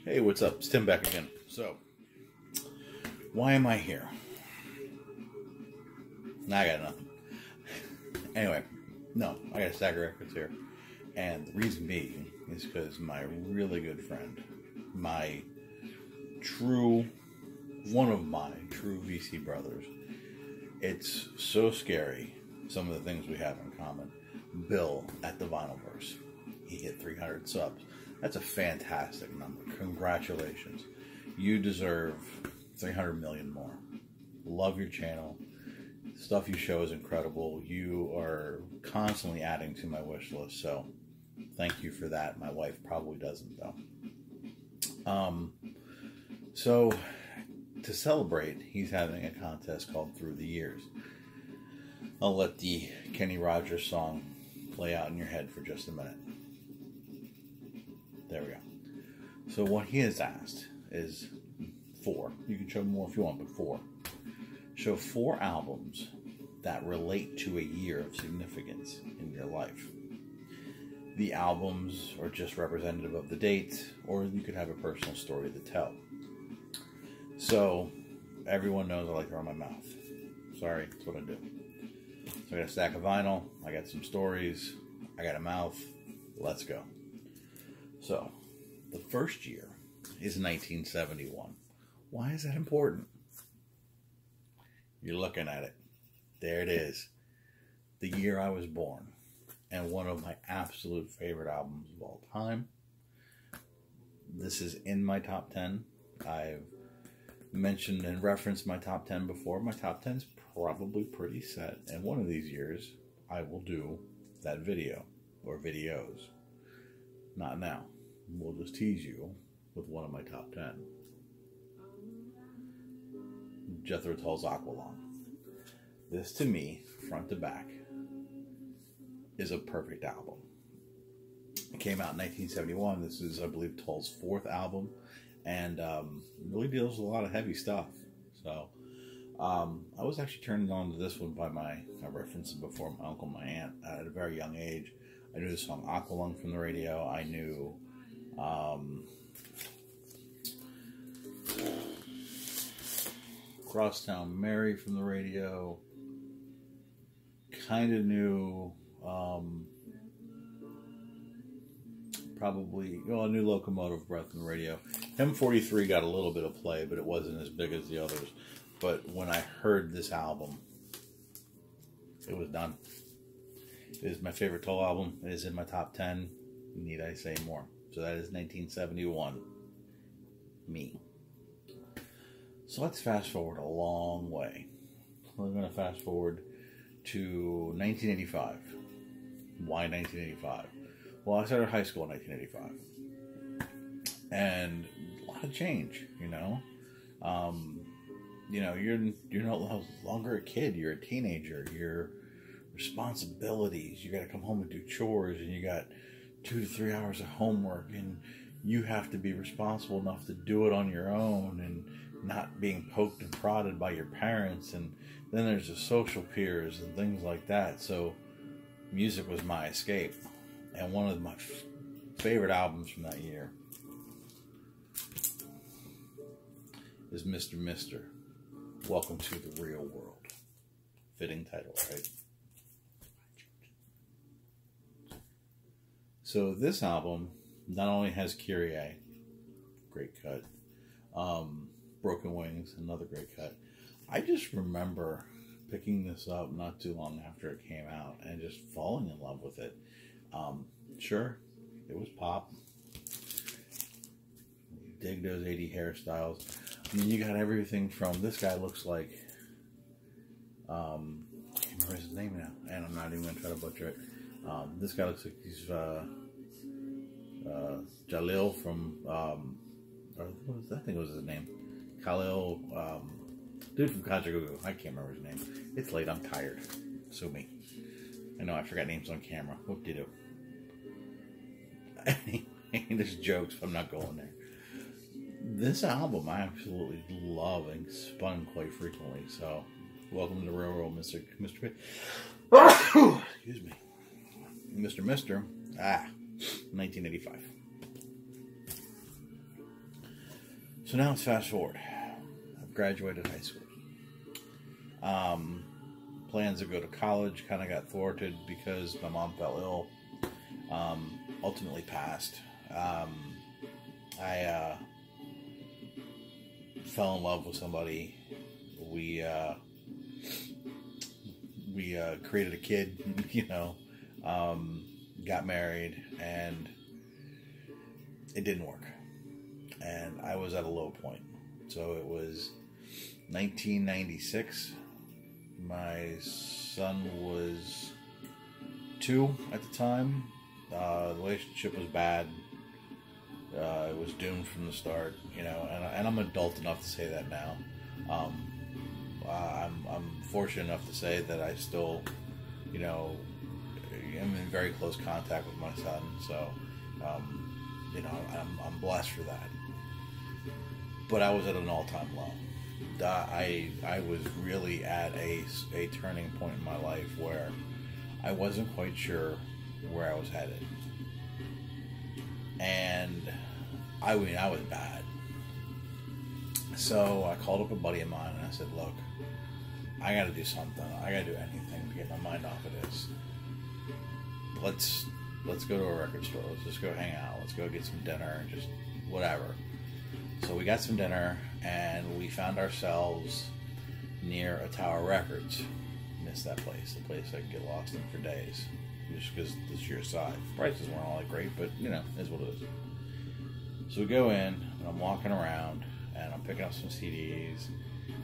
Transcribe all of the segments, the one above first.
Hey, what's up? It's Tim back again. So, why am I here? Nah, I got nothing. Anyway, no, I got a stack of records here. And the reason being is because my really good friend, one of my true VC brothers, it's so scary, some of the things we have in common. Bill at the Vinylverse. He hit 300 subs. That's a fantastic number. Congratulations. You deserve 300 million more. Love your channel. Stuff you show is incredible. You are constantly adding to my wish list, so thank you for that. My wife probably doesn't, though. So, to celebrate, he's having a contest called Through the Years. I'll let the Kenny Rogers song play out in your head for just a minute. There we go. So what he has asked is 4. You can show more if you want, but 4. Show 4 albums that relate to a year of significance in your life. The albums are just representative of the date, or you could have a personal story to tell. So, everyone knows I like to run my mouth. Sorry, that's what I do. So I got a stack of vinyl, I got some stories, I got a mouth. Let's go. So, the first year is 1971. Why is that important? You're looking at it. There it is. The year I was born. And one of my absolute favorite albums of all time. This is in my top 10. I've mentioned and referenced my top 10 before. My top 10 is probably pretty set. And one of these years, I will do that video. Or videos. Not now. We'll just tease you with one of my top 10. Jethro Tull's Aqualung. This, to me, front to back, is a perfect album. It came out in 1971. This is, I believe, Tull's 4th album, and really deals with a lot of heavy stuff. So, I was actually turned on to this one by I referenced it before, my uncle, my aunt, at a very young age. I knew the song Aqualung from the radio. I knew Crosstown Mary from the radio. Kind of knew I knew Locomotive Breath from the radio. M43 got a little bit of play, but it wasn't as big as the others. But when I heard this album, it was done. It is my favorite Tull album. It is in my top 10. Need I say more? So that is 1971. Me. So let's fast forward a long way. We're going to fast forward to 1985. Why 1985? Well, I started high school in 1985. And a lot of change, you know. You're no longer a kid. You're a teenager. You're responsibilities. You got to come home and do chores, and you got 2 to 3 hours of homework, and you have to be responsible enough to do it on your own, and not being poked and prodded by your parents. And then there's the social peers and things like that. So music was my escape. And one of my favorite albums from that year is Mr. Welcome to the Real World. Fitting title, right? So this album not only has Kyrie, great cut, Broken Wings, another great cut. I just remember picking this up not too long after it came out and just falling in love with it. Sure, it was pop. Dig those 80 hairstyles. I mean, you got everything from, this guy looks like, I can't remember his name now, and I'm not even going to try to butcher it. This guy looks like he's Jalil from, I think it was his name. Khalil, dude from Kajagoogoo. I can't remember his name. It's late, I'm tired. Sue me. I know I forgot names on camera. Whoop-de-doo. There's jokes, but I'm not going there. This album I absolutely love and spun quite frequently. So, welcome to the Real World, Mr. Excuse me. Mr. 1985. So now let's fast forward. I've graduated high school. Plans to go to college kind of got thwarted because my mom fell ill. Ultimately passed. I fell in love with somebody. We created a kid, got married, and it didn't work. And I was at a low point. So it was 1996. My son was 2 at the time. The relationship was bad. It was doomed from the start, and I'm adult enough to say that now. I'm fortunate enough to say that I still, am in very close contact with my son. So, I'm blessed for that. But I was at an all-time low. I was really at a turning point in my life where I wasn't quite sure where I was headed. And I was bad. So I called up a buddy of mine and I said, look, I got to do something. I got to do anything to get my mind off of this. Let's go to a record store. Let's just go hang out. Let's go get some dinner and just whatever. So we got some dinner and we found ourselves near a Tower Records. Missed that place. The place I could get lost in for days. Just because the sheer size. Prices weren't all that great, but is what it is. So we go in and I'm walking around and I'm picking up some CDs,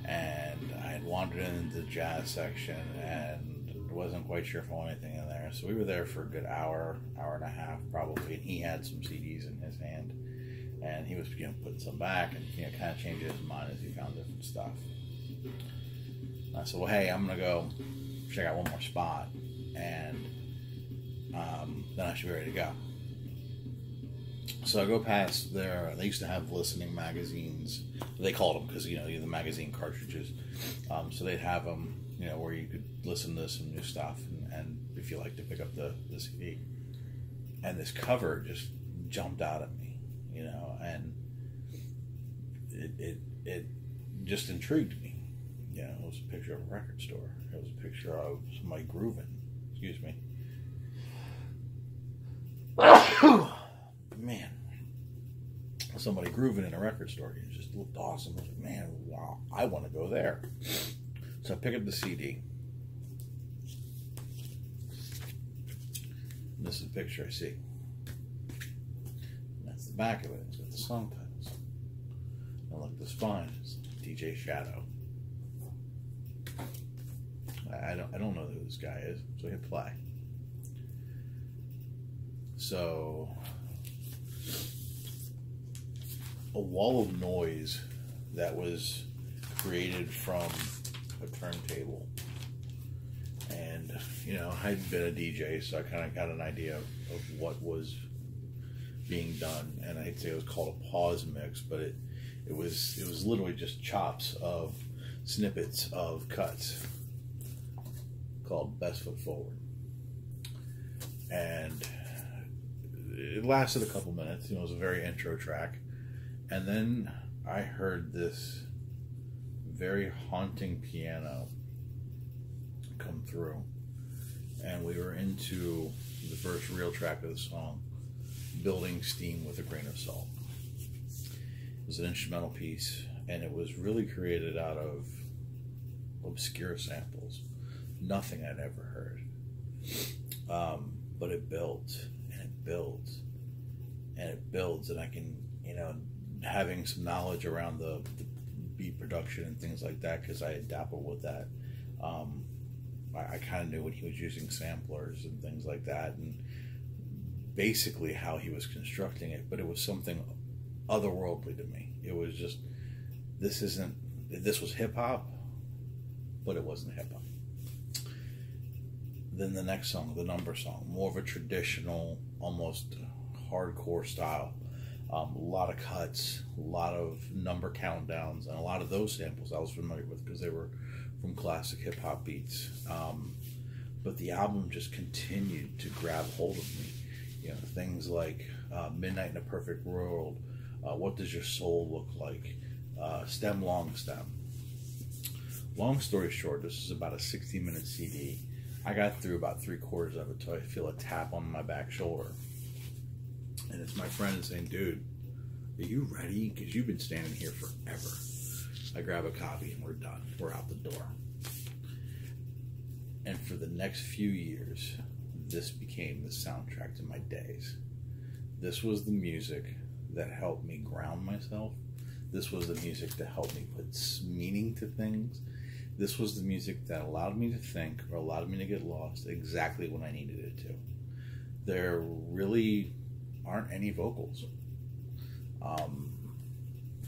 and I had wandered into the jazz section and wasn't quite sure if I wanted anything in there. So we were there for a good hour and a half probably, and he had some CDs in his hand, and he was putting some back and kind of changing his mind as he found different stuff. And I said, well, hey, I'm gonna go check out one more spot, and then I should be ready to go. So I go past there. They used to have listening magazines. They called them because, the magazine cartridges. So they'd have them, where you could listen to some new stuff and if you like to pick up the CD. And this cover just jumped out at me, and it just intrigued me. It was a picture of a record store. It was a picture of somebody grooving. Excuse me. Man, somebody grooving in a record store. It just looked awesome. I was like, man, wow, I want to go there. So I pick up the CD. And this is the picture I see. And that's the back of it. It's got the song titles. And look, the spine is DJ Shadow. I don't know who this guy is, so I hit play. So, a wall of noise that was created from a turntable. And, I'd been a DJ, so I kind of got an idea of what was being done. And I'd say it was called a pause mix, but it was literally just chops of snippets of cuts called Best Foot Forward. And it lasted a couple minutes. It was a very intro track. And then I heard this very haunting piano come through. And we were into the first real track of the song, Building Steam with a Grain of Salt. It was an instrumental piece, and it was really created out of obscure samples. Nothing I'd ever heard. But it built, and it builds, and it builds, and I can, having some knowledge around the beat production and things like that, because I had dabbled with that, I kind of knew when he was using samplers and things like that, and basically how he was constructing it, but it was something otherworldly to me. It was just, this was hip-hop, but it wasn't hip-hop. Then the next song, the number song, more of a traditional, almost hardcore style. A lot of cuts, a lot of number countdowns, and a lot of those samples I was familiar with because they were from classic hip-hop beats. But the album just continued to grab hold of me. Things like Midnight in a Perfect World, What does your soul look like? Stem, long stem. Long story short, this is about a 60-minute CD. I got through about 3/4 of it till I feel a tap on my back shoulder. And it's my friend saying, dude, are you ready? Because you've been standing here forever. I grab a copy and we're done. We're out the door. And for the next few years, this became the soundtrack to my days. This was the music that helped me ground myself. This was the music that helped me put meaning to things. This was the music that allowed me to think or allowed me to get lost exactly when I needed it to. There really aren't any vocals.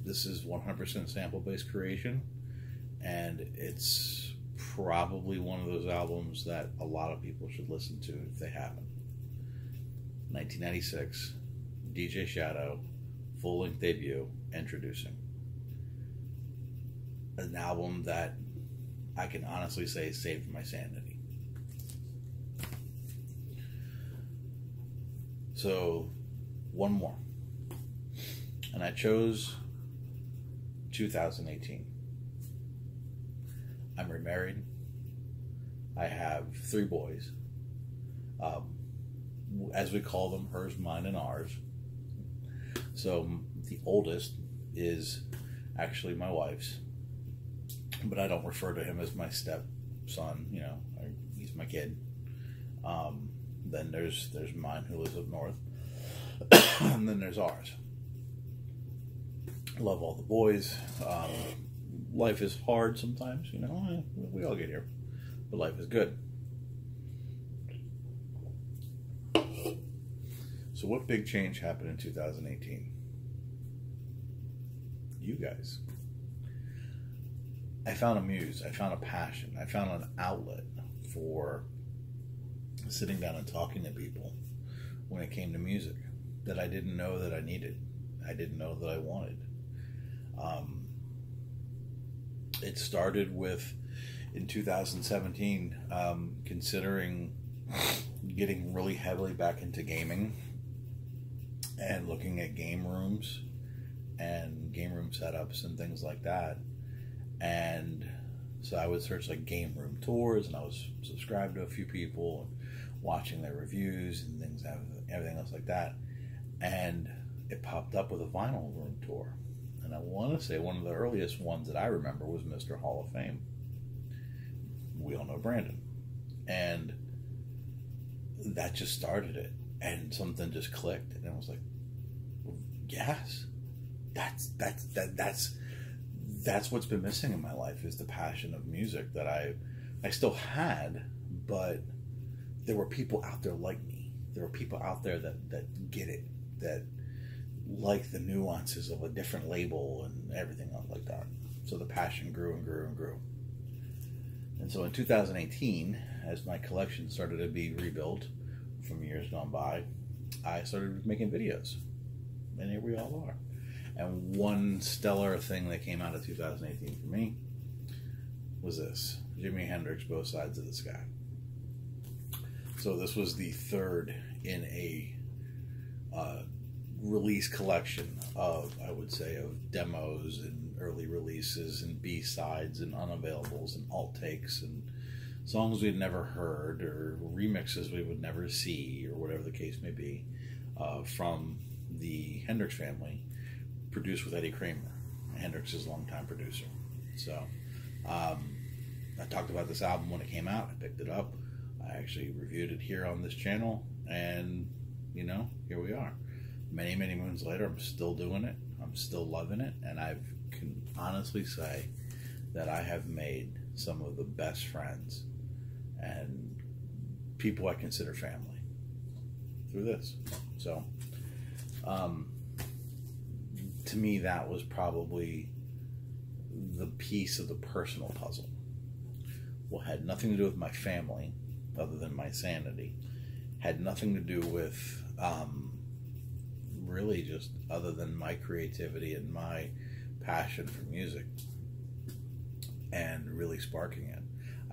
This is 100% sample-based creation, and it's probably one of those albums that a lot of people should listen to if they haven't. 1996, DJ Shadow, full-length debut, Introducing. An album that I can honestly say saved my sanity. So, one more. And I chose 2018. I'm remarried. I have 3 boys. As we call them, hers, mine, and ours. So the oldest is actually my wife's, but I don't refer to him as my stepson. You know, he's my kid. Then there's mine, who lives up north, and then there's ours. Love all the boys. Life is hard sometimes, you know. We all get here, but life is good. So what big change happened in 2018? You guys. I found a muse. I found a passion. I found an outlet for sitting down and talking to people when it came to music that I didn't know that I needed. I didn't know that I wanted. It started with, in 2017, considering getting really heavily back into gaming and looking at game rooms and game room setups and things like that. And so I would search like game room tours, and I was subscribed to a few people and watching their reviews and things, everything else like that. And it popped up with a vinyl room tour. And I want to say one of the earliest ones that I remember was Mr. Hall of Fame. We all know Brandon. And that just started it. And something just clicked. And I was like, yes, that's what's been missing in my life, is the passion of music that I still had, but there were people out there like me. There were people out there that get it, that like the nuances of a different label and everything else like that. So the passion grew and grew and grew. And so in 2018, as my collection started to be rebuilt from years gone by, I started making videos. And here we all are. And one stellar thing that came out of 2018 for me was this: Jimi Hendrix, Both Sides of the Sky. So this was the third in a release collection of, I would say, of demos and early releases and B-sides and unavailables and alt takes and songs we'd never heard or remixes we would never see, or whatever the case may be, from the Hendrix family, produced with Eddie Kramer, Hendrix's longtime producer. So I talked about this album when it came out. I picked it up. I actually reviewed it here on this channel, and you know, here we are. Many, many moons later, I'm still doing it. I'm still loving it, and I can honestly say that I have made some of the best friends and people I consider family through this. So to me, that was probably the piece of the personal puzzle. Well, had nothing to do with my family, other than my sanity. Had nothing to do with really just other than my creativity and my passion for music and really sparking it.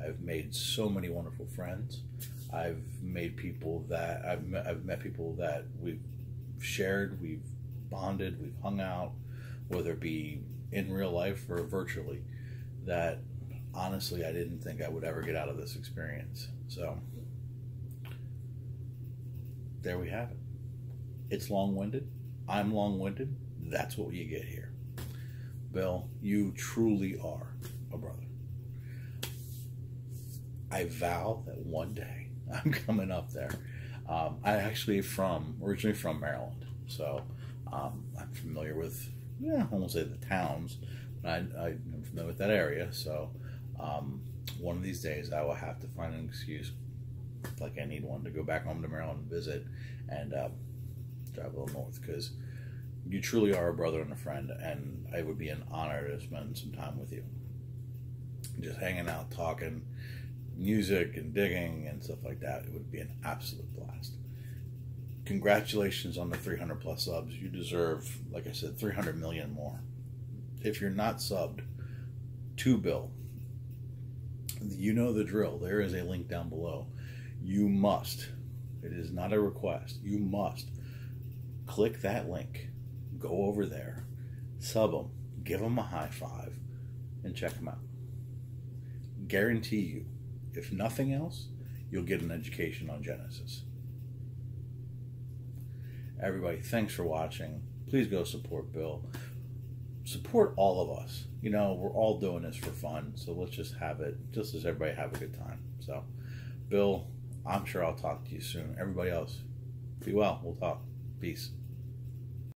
I've made so many wonderful friends. I've met people that we've shared, we've bonded, we've hung out, whether it be in real life or virtually, that honestly I didn't think I would ever get out of this experience. So there we have it. It's long-winded. I'm long-winded. That's what you get here. Bill, you truly are a brother. I vow that one day I'm coming up there. I actually originally from Maryland, so I'm familiar with, I won't say the towns, but I'm familiar with that area. So one of these days I will have to find an excuse, like I need one, to go back home to Maryland and visit and drive a little north, because you truly are a brother and a friend, and it would be an honor to spend some time with you, just hanging out, talking music and digging and stuff like that. It would be an absolute blast. Congratulations on the 300 plus subs. You deserve, like I said, 300 million more. If you're not subbed to Bill, you know the drill. There is a link down below. You must, it is not a request, you must click that link, go over there, sub them, give them a high five, and check them out. Guarantee you, if nothing else, you'll get an education on Genesis. Everybody, thanks for watching. Please go support Bill. Support all of us. You know, we're all doing this for fun, so let's just have it, just as everybody have a good time. So, Bill, I'm sure I'll talk to you soon. Everybody else, be well. We'll talk. Peace.